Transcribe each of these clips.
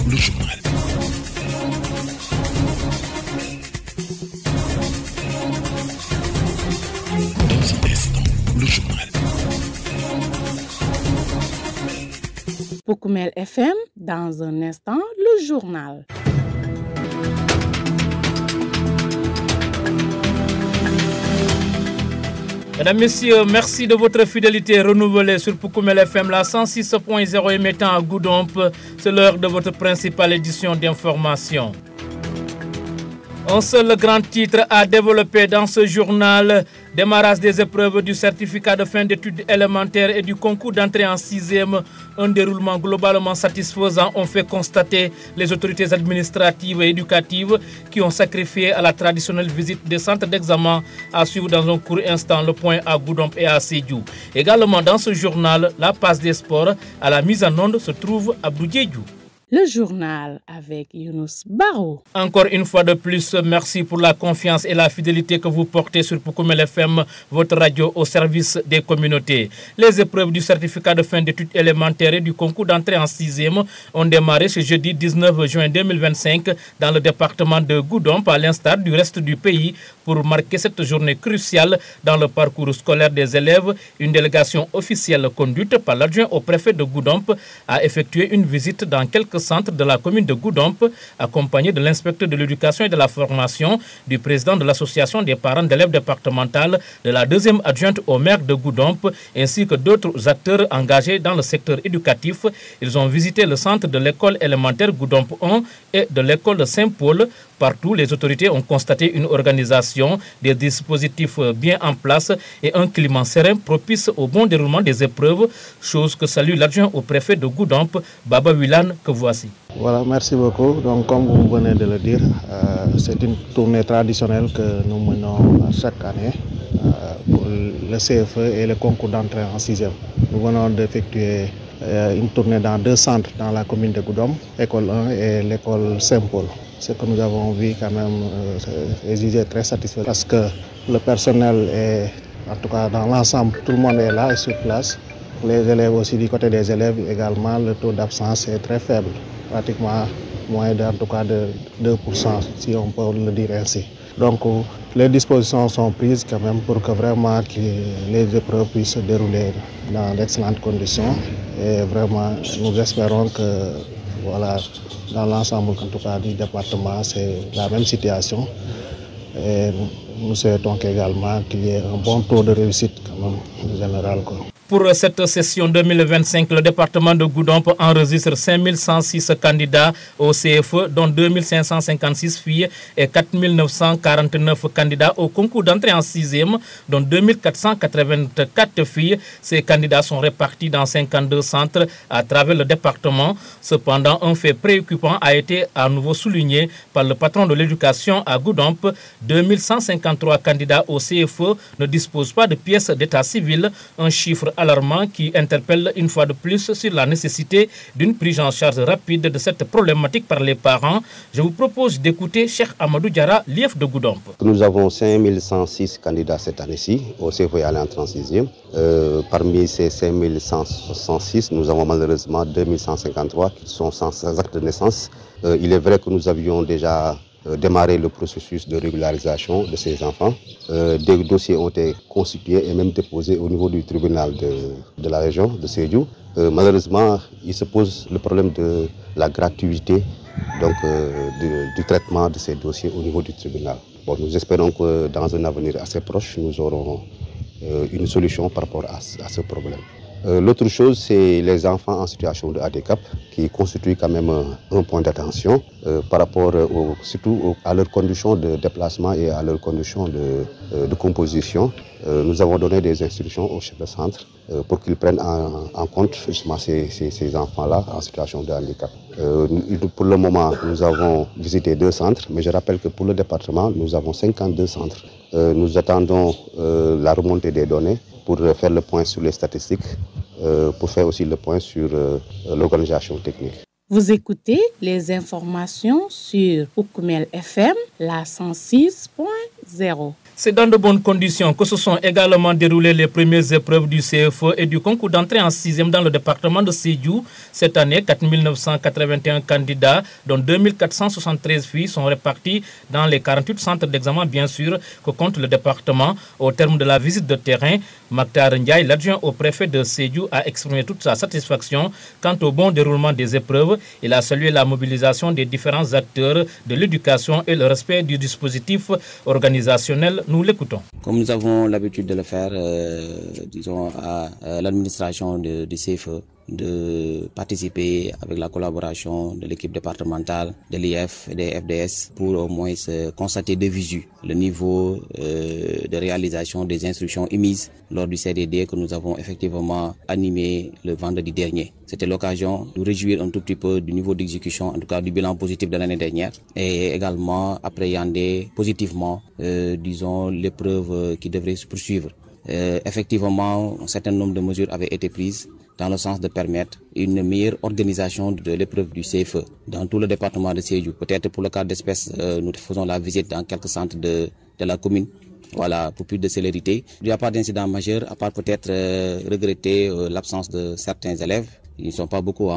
Le journal. Dans un instant, le journal. Pour Koumel FM, dans un instant, le journal. Mesdames, Messieurs, merci de votre fidélité renouvelée sur Poukoumel FM, la 106.0 émettant à Goudomp. C'est l'heure de votre principale édition d'information. Un seul grand titre à développer dans ce journal. Démarrage des épreuves du certificat de fin d'études élémentaires et du concours d'entrée en 6e. Un déroulement globalement satisfaisant ont fait constater les autorités administratives et éducatives qui ont sacrifié à la traditionnelle visite des centres d'examen à suivre dans un court instant le point à Goudomp et à Sédhiou. Également dans ce journal, la passe des sports à la mise en onde se trouve à Boudjedjou. Le journal avec Younous Baro. Encore une fois de plus, merci pour la confiance et la fidélité que vous portez sur Poukoumel FM, votre radio au service des communautés. Les épreuves du certificat de fin d'études élémentaires et du concours d'entrée en 6e ont démarré ce jeudi 19 juin 2025 dans le département de Goudomp, à l'instar du reste du pays. Pour marquer cette journée cruciale dans le parcours scolaire des élèves, une délégation officielle conduite par l'adjoint au préfet de Goudomp a effectué une visite dans quelques centres de la commune de Goudomp, accompagné de l'inspecteur de l'éducation et de la formation, du président de l'association des parents d'élèves départementales, de la deuxième adjointe au maire de Goudomp, ainsi que d'autres acteurs engagés dans le secteur éducatif. Ils ont visité le centre de l'école élémentaire Goudomp 1 et de l'école de Saint-Paul. Partout, les autorités ont constaté une organisation, des dispositifs bien en place et un climat serein propice au bon déroulement des épreuves, chose que salue l'adjoint au préfet de Goudomp, Baba Wilane, que voici. Voilà, merci beaucoup. Donc, comme vous venez de le dire, c'est une tournée traditionnelle que nous menons chaque année pour le CFE et le concours d'entrée en 6e. Nous venons d'effectuer une tournée dans 2 centres dans la commune de Goudomp, l'école 1 et l'école Saint-Paul. Ce que nous avons vu quand même est très satisfait parce que le personnel est, en tout cas dans l'ensemble, tout le monde est là et sur place. Les élèves aussi, du côté des élèves également, le taux d'absence est très faible, pratiquement moins en tout cas de 2%, si on peut le dire ainsi. Donc les dispositions sont prises quand même pour que vraiment les épreuves puissent se dérouler dans d'excellentes conditions. Et vraiment, nous espérons que voilà, dans l'ensemble en tout cas du département, c'est la même situation. Et nous souhaitons également qu'il y ait un bon taux de réussite quand même, en général. Pour cette session 2025, le département de Goudomp enregistre 5106 candidats au CFE, dont 2556 filles et 4949 candidats au concours d'entrée en 6e, dont 2484 filles. Ces candidats sont répartis dans 52 centres à travers le département. Cependant, un fait préoccupant a été à nouveau souligné par le patron de l'éducation à Goudomp. 2153 candidats au CFE ne disposent pas de pièces d'état civil, un chiffre alarmant qui interpelle une fois de plus sur la nécessité d'une prise en charge rapide de cette problématique par les parents. Je vous propose d'écouter Cheikh Amadou Diarra, l'IEF de Goudomp. Nous avons 5106 candidats cette année-ci au CFE à l'entrée en 6e. Parmi ces 5106, nous avons malheureusement 2153 qui sont sans acte de naissance. Il est vrai que nous avions déjà démarrer le processus de régularisation de ces enfants. Des dossiers ont été constitués et même déposés au niveau du tribunal de la région de Sédhiou. Malheureusement, il se pose le problème de la gratuité donc, du traitement de ces dossiers au niveau du tribunal. Bon, nous espérons que dans un avenir assez proche, nous aurons une solution par rapport à ce problème. L'autre chose, c'est les enfants en situation de handicap qui constituent quand même un point d'attention par rapport surtout à leurs conditions de déplacement et à leurs conditions de composition. Nous avons donné des instructions aux chefs de centre pour qu'ils prennent en compte justement ces enfants-là en situation de handicap. Pour le moment, nous avons visité 2 centres, mais je rappelle que pour le département, nous avons 52 centres. Nous attendons la remontée des données pour faire le point sur les statistiques, pour faire aussi le point sur l'organisation technique. Vous écoutez les informations sur Poukoumel FM, la 106.0. C'est dans de bonnes conditions que se sont également déroulées les premières épreuves du CFE et du concours d'entrée en 6e dans le département de Sédhiou. Cette année, 4 981 candidats, dont 2473 filles, sont répartis dans les 48 centres d'examen, bien sûr, que compte le département. Au terme de la visite de terrain, Maktar Ndiaye, l'adjoint au préfet de Sédhiou, a exprimé toute sa satisfaction quant au bon déroulement des épreuves. Il a salué la mobilisation des différents acteurs de l'éducation et le respect du dispositif organisationnel. Nous l'écoutons. Comme nous avons l'habitude de le faire, disons, à l'administration du CFE, de participer avec la collaboration de l'équipe départementale, de l'IF et des FDS pour au moins constater de visu le niveau de réalisation des instructions émises lors du CDD que nous avons effectivement animé le vendredi dernier. C'était l'occasion de réjouir un tout petit peu du niveau d'exécution, en tout cas du bilan positif de l'année dernière, et également appréhender positivement, disons, l'épreuve qui devrait se poursuivre. Effectivement, un certain nombre de mesures avaient été prises dans le sens de permettre une meilleure organisation de l'épreuve du CFE dans tout le département de Sédhiou. Peut-être pour le cas d'espèce, nous faisons la visite dans quelques centres de la commune. Voilà, pour plus de célérité. Il n'y a pas d'incident majeur, à part peut-être regretter l'absence de certains élèves. Ils ne sont pas beaucoup,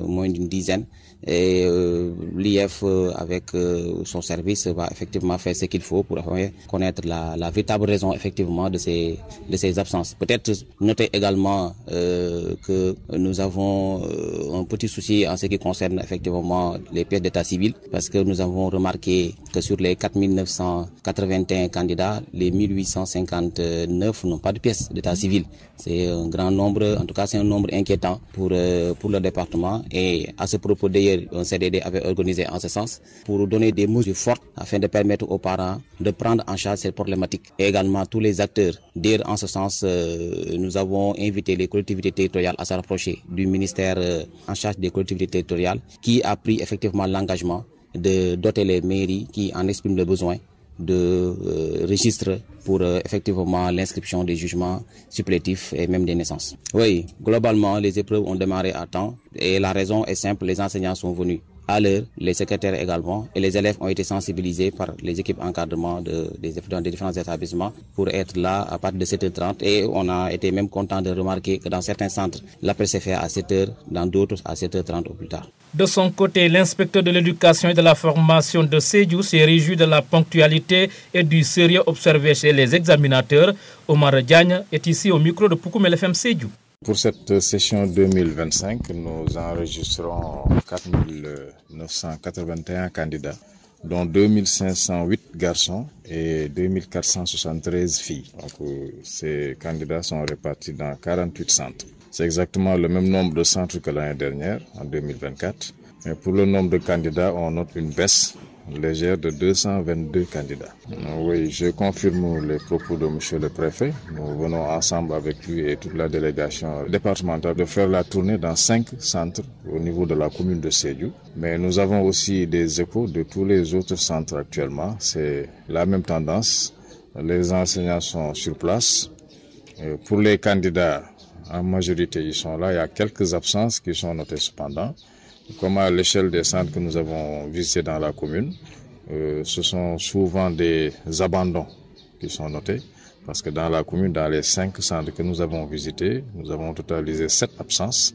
moins d'une dizaine. Et l'IF, avec son service, va effectivement faire ce qu'il faut pour connaître la véritable raison, effectivement, de ces absences. Peut-être noter également que nous avons un petit souci en ce qui concerne, effectivement, les pièces d'état civil, parce que nous avons remarqué que sur les 4 981 candidats, les 1859 n'ont pas de pièces d'état civil. C'est un grand nombre, en tout cas c'est un nombre inquiétant pour le département. Et à ce propos d'ailleurs, un CDD avait organisé en ce sens pour donner des mesures fortes afin de permettre aux parents de prendre en charge cette problématique. Et également tous les acteurs. D'ailleurs, en ce sens, nous avons invité les collectivités territoriales à se rapprocher du ministère en charge des collectivités territoriales qui a pris effectivement l'engagement de doter les mairies qui en expriment le besoin de registres pour effectivement l'inscription des jugements supplétifs et même des naissances. Oui, globalement, les épreuves ont démarré à temps et la raison est simple, les enseignants sont venus à l'heure, les secrétaires également, et les élèves ont été sensibilisés par les équipes encadrement des différents établissements pour être là à partir de 7h30 et on a été même content de remarquer que dans certains centres, l'appel s'est fait à 7h, dans d'autres à 7h30 au plus tard. De son côté, l'inspecteur de l'éducation et de la formation de Sédhiou s'est réjoui de la ponctualité et du sérieux observé chez les examinateurs. Omar Diagne est ici au micro de Poukoumel FM Sédhiou. Pour cette session 2025, nous enregistrons 4 981 candidats, dont 2508 garçons et 2473 filles. Donc, ces candidats sont répartis dans 48 centres. C'est exactement le même nombre de centres que l'année dernière, en 2024. Mais pour le nombre de candidats, on note une baisse légère de 222 candidats. Oui, je confirme les propos de M. le préfet. Nous venons ensemble avec lui et toute la délégation départementale de faire la tournée dans 5 centres au niveau de la commune de Sédhiou. Mais nous avons aussi des échos de tous les autres centres actuellement. C'est la même tendance. Les enseignants sont sur place. Pour les candidats, en majorité, ils sont là. Il y a quelques absences qui sont notées cependant. Comme à l'échelle des centres que nous avons visités dans la commune, ce sont souvent des abandons qui sont notés. Parce que dans la commune, dans les 5 centres que nous avons visités, nous avons totalisé 7 absences,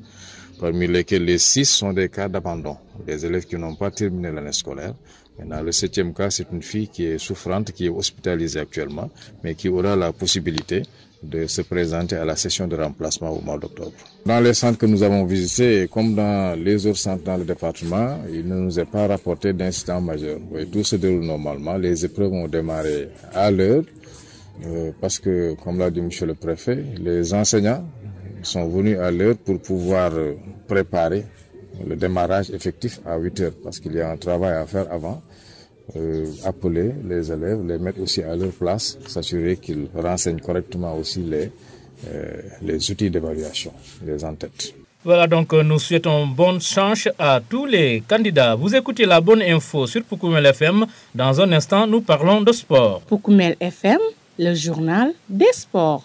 parmi lesquelles les 6 sont des cas d'abandon. Des élèves qui n'ont pas terminé l'année scolaire. Maintenant, le 7e cas, c'est une fille qui est souffrante, qui est hospitalisée actuellement, mais qui aura la possibilité de se présenter à la session de remplacement au mois d'octobre. Dans les centres que nous avons visités, comme dans les autres centres dans le département, il ne nous est pas rapporté d'incident majeur. Oui, tout se déroule normalement. Les épreuves ont démarré à l'heure parce que, comme l'a dit M. le préfet, les enseignants sont venus à l'heure pour pouvoir préparer le démarrage effectif à 8 heures parce qu'il y a un travail à faire avant. Appeler les élèves, les mettre aussi à leur place, s'assurer qu'ils renseignent correctement aussi les outils d'évaluation, les en-tête. Voilà, donc nous souhaitons bonne chance à tous les candidats. Vous écoutez la bonne info sur Poukoumel FM. Dans un instant, nous parlons de sport. Poukoumel FM, le journal des sports.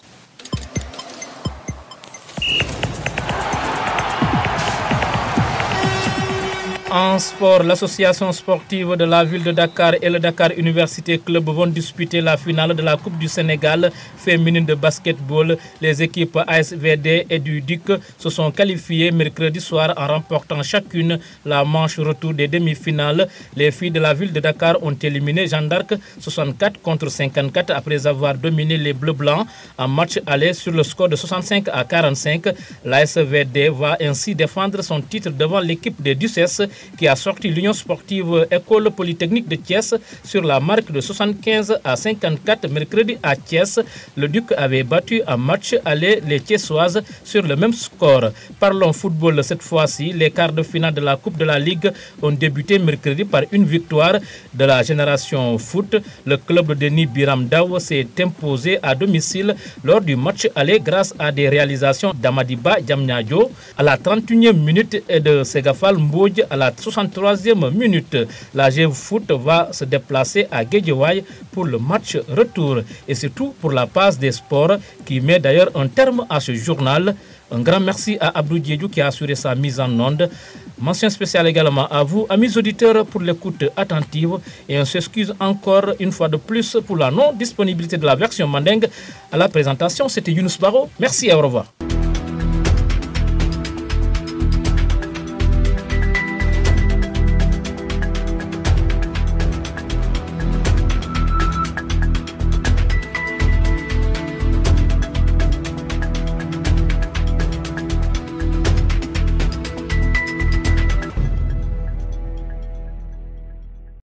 En sport, l'association sportive de la ville de Dakar et le Dakar Université Club vont disputer la finale de la Coupe du Sénégal féminine de basketball. Les équipes ASVD et du DUC se sont qualifiées mercredi soir en remportant chacune la manche retour des demi-finales. Les filles de la ville de Dakar ont éliminé Jeanne d'Arc 64 contre 54 après avoir dominé les Bleus-Blancs en match aller sur le score de 65 à 45. L'ASVD va ainsi défendre son titre devant l'équipe des Ducès qui a sorti l'Union sportive École Polytechnique de Thiès sur la marque de 75 à 54 mercredi à Thiès. Le Duc avait battu en match aller les Thiessoises sur le même score. Parlons football cette fois-ci. Les quarts de finale de la Coupe de la Ligue ont débuté mercredi par une victoire de la Génération Foot. Le club de Denis Biram Daw s'est imposé à domicile lors du match aller grâce à des réalisations d'Amadiba Diamniadio à la 31e minute et de Segafal Mbodj à la 63e minute. La GEV Foot va se déplacer à Guédiawaye pour le match retour. Et c'est tout pour la passe des sports qui met d'ailleurs un terme à ce journal. Un grand merci à Abdou Diédou qui a assuré sa mise en onde. Mention spéciale également à vous, amis auditeurs, pour l'écoute attentive. Et on s'excuse encore une fois de plus pour la non-disponibilité de la version mandingue. À la présentation, c'était Younous Baro. Merci et au revoir.